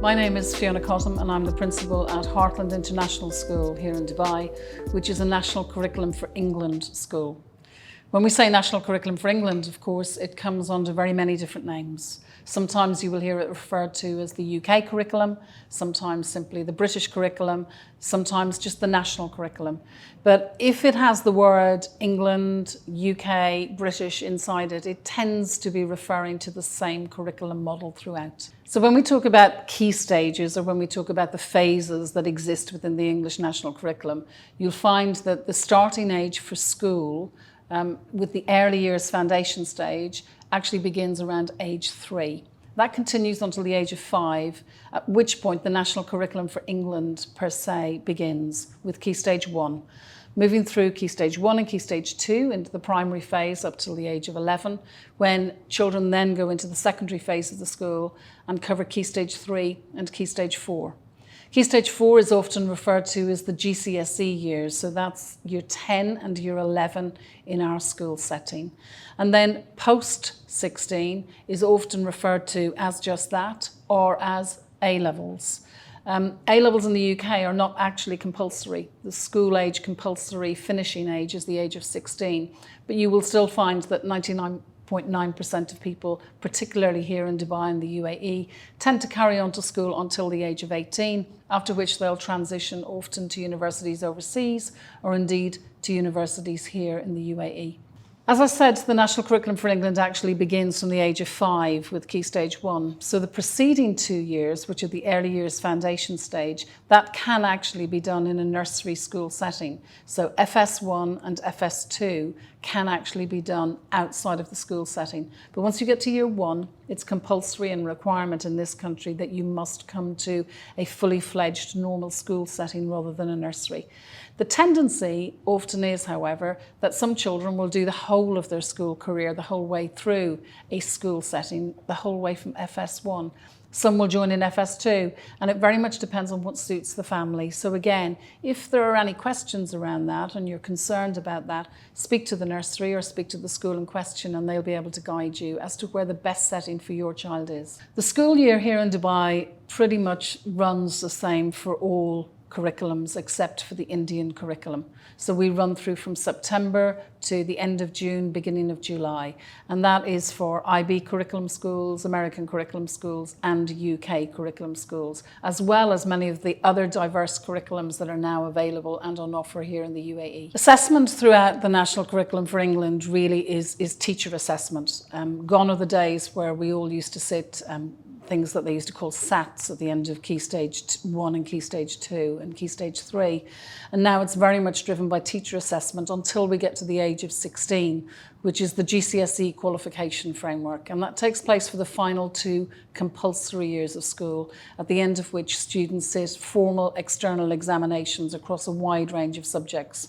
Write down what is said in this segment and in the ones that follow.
My name is Fiona Cottam and I'm the principal at Heartland International School here in Dubai, which is a National Curriculum for England school. When we say National Curriculum for England, of course, it comes under very many different names. Sometimes you will hear it referred to as the UK curriculum, sometimes simply the British curriculum, sometimes just the national curriculum. But if it has the word England, UK, British inside it, it tends to be referring to the same curriculum model throughout. So when we talk about key stages, or when we talk about the phases that exist within the English national curriculum, you'll find that the starting age for school with the early years foundation stage actually begins around age 3. That continues until the age of 5, at which point the national curriculum for England per se begins with Key Stage 1. Moving through Key Stage 1 and Key Stage 2 into the primary phase up till the age of 11, when children then go into the secondary phase of the school and cover Key Stage 3 and Key Stage 4. Key Stage 4 is often referred to as the GCSE years, so that's year 10 and year 11 in our school setting. And then post-16 is often referred to as just that, or as A-levels. A-levels in the UK are not actually compulsory. The school age compulsory finishing age is the age of 16, but you will still find that 99.9% of people, particularly here in Dubai and the UAE, tend to carry on to school until the age of 18, after which they'll transition often to universities overseas or indeed to universities here in the UAE. As I said, the National Curriculum for England actually begins from the age of 5 with Key Stage 1. So the preceding 2 years, which are the early years foundation stage, that can actually be done in a nursery school setting. So FS1 and FS2 can actually be done outside of the school setting. But once you get to year 1, it's compulsory and requirement in this country that you must come to a fully fledged normal school setting rather than a nursery. The tendency often is, however, that some children will do the whole of their school career, the whole way through a school setting, the whole way from FS1. Some will join in FS2, and it very much depends on what suits the family. So again, if there are any questions around that and you're concerned about that, speak to the nursery or speak to the school in question and they'll be able to guide you as to where the best setting for your child is. The school year here in Dubai pretty much runs the same for all curriculums except for the Indian curriculum. So we run through from September to the end of June, beginning of July. And that is for IB curriculum schools, American curriculum schools and UK curriculum schools, as well as many of the other diverse curriculums that are now available and on offer here in the UAE. Assessment throughout the National Curriculum for England really is teacher assessment. Gone are the days where we all used to sit things that they used to call SATs at the end of Key Stage 1 and Key Stage 2 and Key Stage 3. And now it's very much driven by teacher assessment until we get to the age of 16, which is the GCSE qualification framework. And that takes place for the final 2 compulsory years of school, at the end of which students sit formal external examinations across a wide range of subjects.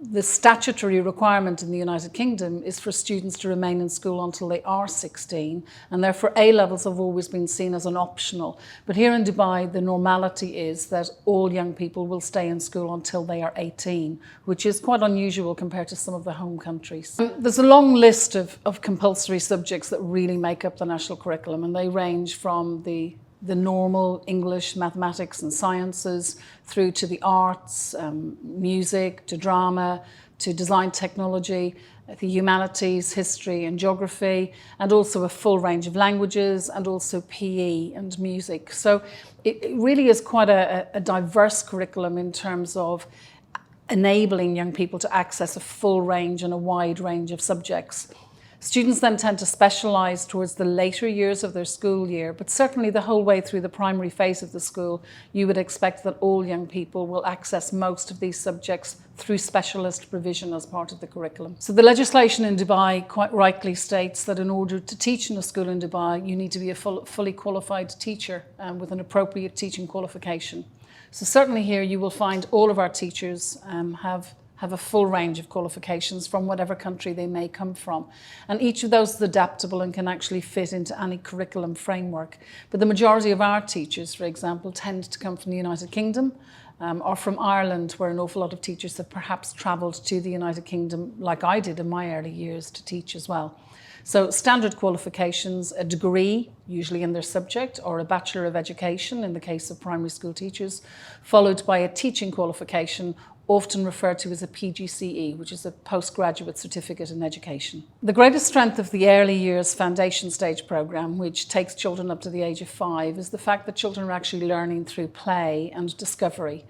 The statutory requirement in the United Kingdom is for students to remain in school until they are 16, and therefore A-levels have always been seen as an optional. But here in Dubai, the normality is that all young people will stay in school until they are 18, which is quite unusual compared to some of the home countries. There's a long list of compulsory subjects that really make up the national curriculum, and they range from the normal English, mathematics and sciences, through to the arts, music, to drama, to design technology, the humanities, history and geography, and also a full range of languages, and also PE and music. So it really is quite a diverse curriculum in terms of enabling young people to access a full range and a wide range of subjects. Students then tend to specialise towards the later years of their school year, but certainly the whole way through the primary phase of the school, you would expect that all young people will access most of these subjects through specialist provision as part of the curriculum. So the legislation in Dubai quite rightly states that in order to teach in a school in Dubai, you need to be a fully qualified teacher with an appropriate teaching qualification. So certainly here you will find all of our teachers have a full range of qualifications from whatever country they may come from. And each of those is adaptable and can actually fit into any curriculum framework. But the majority of our teachers, for example, tend to come from the United Kingdom, or from Ireland, where an awful lot of teachers have perhaps travelled to the United Kingdom, like I did in my early years, to teach as well. So standard qualifications, a degree, usually in their subject, or a Bachelor of Education in the case of primary school teachers, followed by a teaching qualification, often referred to as a PGCE, which is a postgraduate certificate in education. The greatest strength of the early years foundation stage programme, which takes children up to the age of 5, is the fact that children are actually learning through play and discovery.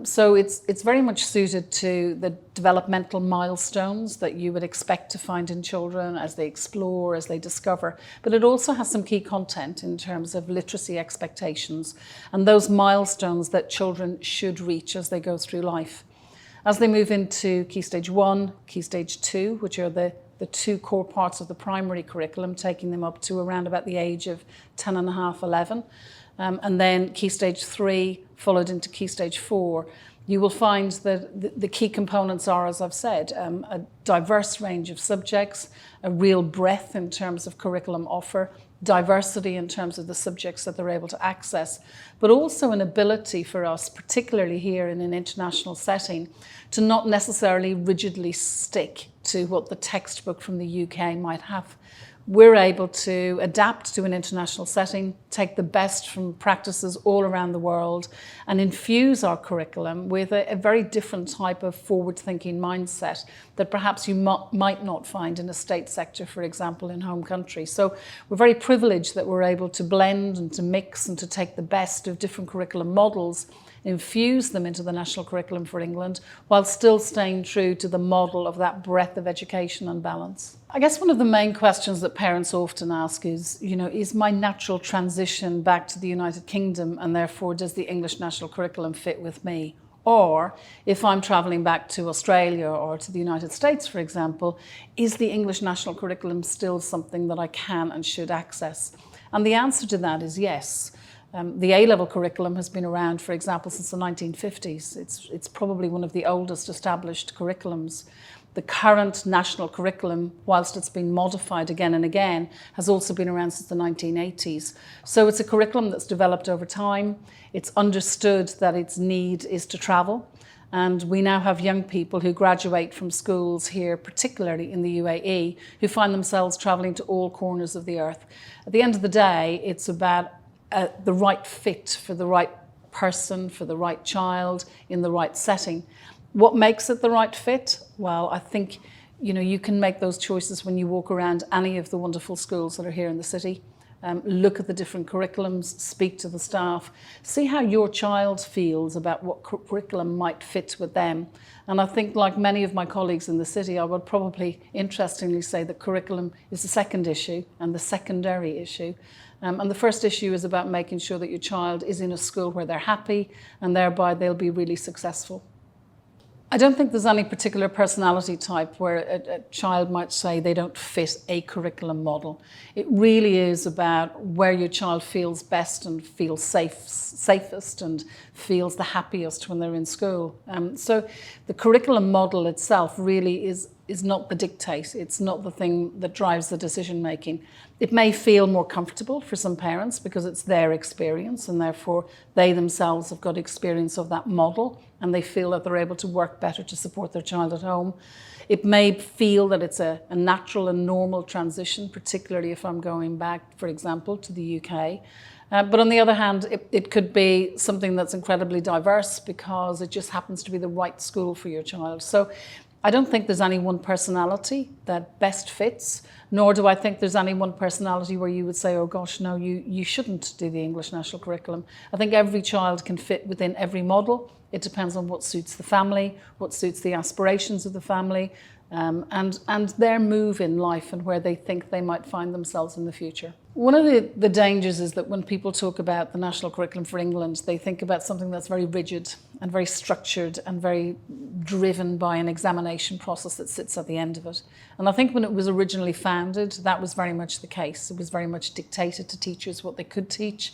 So it's very much suited to the developmental milestones that you would expect to find in children as they explore, as they discover. But it also has some key content in terms of literacy expectations and those milestones that children should reach as they go through life. As they move into Key Stage 1, Key Stage 2, which are the two core parts of the primary curriculum, taking them up to around about the age of 10 and a half, 11, and then Key Stage 3 followed into Key Stage 4, you will find that the key components are, as I've said, a diverse range of subjects, a real breadth in terms of curriculum offer, diversity in terms of the subjects that they're able to access, but also an ability for us, particularly here in an international setting, to not necessarily rigidly stick to what the textbook from the UK might have. We're able to adapt to an international setting, take the best from practices all around the world, and infuse our curriculum with a very different type of forward-thinking mindset that perhaps you might not find in a state sector, for example, in home country. So we're very privileged that we're able to blend and to mix and to take the best of different curriculum models, infuse them into the national curriculum for England, while still staying true to the model of that breadth of education and balance. I guess one of the main questions that parents often ask is, is my natural transition back to the United Kingdom, and therefore does the English national curriculum fit with me? Or if I'm travelling back to Australia or to the United States, for example, is the English national curriculum still something that I can and should access? And the answer to that is yes. The A-level curriculum has been around, for example, since the 1950s. It's probably one of the oldest established curriculums. The current national curriculum, whilst it's been modified again and again, has also been around since the 1980s. So it's a curriculum that's developed over time. It's understood that its need is to travel. And we now have young people who graduate from schools here, particularly in the UAE, who find themselves travelling to all corners of the earth. At the end of the day, it's about the right fit for the right person, for the right child, in the right setting. What makes it the right fit? Well, I think you can make those choices when you walk around any of the wonderful schools that are here in the city. Look at the different curriculums, speak to the staff, see how your child feels about what curriculum might fit with them. And I think, like many of my colleagues in the city, I would probably interestingly say that curriculum is the second issue and the secondary issue. And the first issue is about making sure that your child is in a school where they're happy, and thereby they'll be really successful. I don't think there's any particular personality type where a child might say they don't fit a curriculum model. It really is about where your child feels best and feels safest and feels the happiest when they're in school. So the curriculum model itself really is not the dictate. It's not the thing that drives the decision making. It may feel more comfortable for some parents because it's their experience, and therefore they themselves have got experience of that model, and they feel that they're able to work better to support their child at home. It may feel that it's a natural and normal transition, particularly if I'm going back, for example, to the UK. But on the other hand, it could be something that's incredibly diverse because it just happens to be the right school for your child. So I don't think there's any one personality that best fits, nor do I think there's any one personality where you would say, oh gosh, no, you shouldn't do the English national curriculum. I think every child can fit within every model. It depends on what suits the family, what suits the aspirations of the family, and their move in life and where they think they might find themselves in the future. One of the dangers is that when people talk about the national curriculum for England, they think about something that's very rigid and very structured and very driven by an examination process that sits at the end of it. And I think when it was originally founded, that was very much the case. It was very much dictated to teachers what they could teach.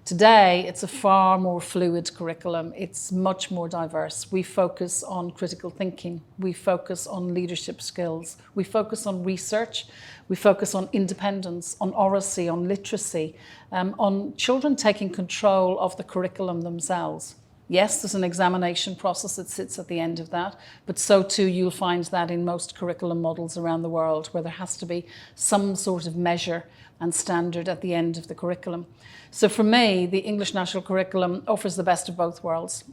Today, it's a far more fluid curriculum. It's much more diverse. We focus on critical thinking. We focus on leadership skills. We focus on research. We focus on independence, on oracy, on literacy, on children taking control of the curriculum themselves. Yes, there's an examination process that sits at the end of that, but so too you'll find that in most curriculum models around the world, where there has to be some sort of measure and standard at the end of the curriculum. So for me, the English National Curriculum offers the best of both worlds.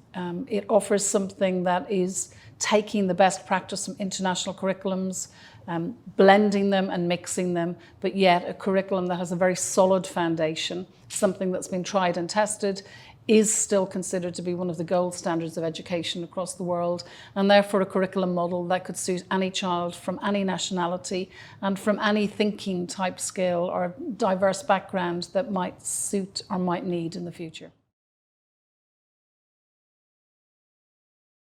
It offers something that is taking the best practice from international curriculums, blending them and mixing them, but yet a curriculum that has a very solid foundation, something that's been tried and tested, is still considered to be one of the gold standards of education across the world, and therefore a curriculum model that could suit any child from any nationality and from any thinking type skill or diverse background that might suit or might need in the future.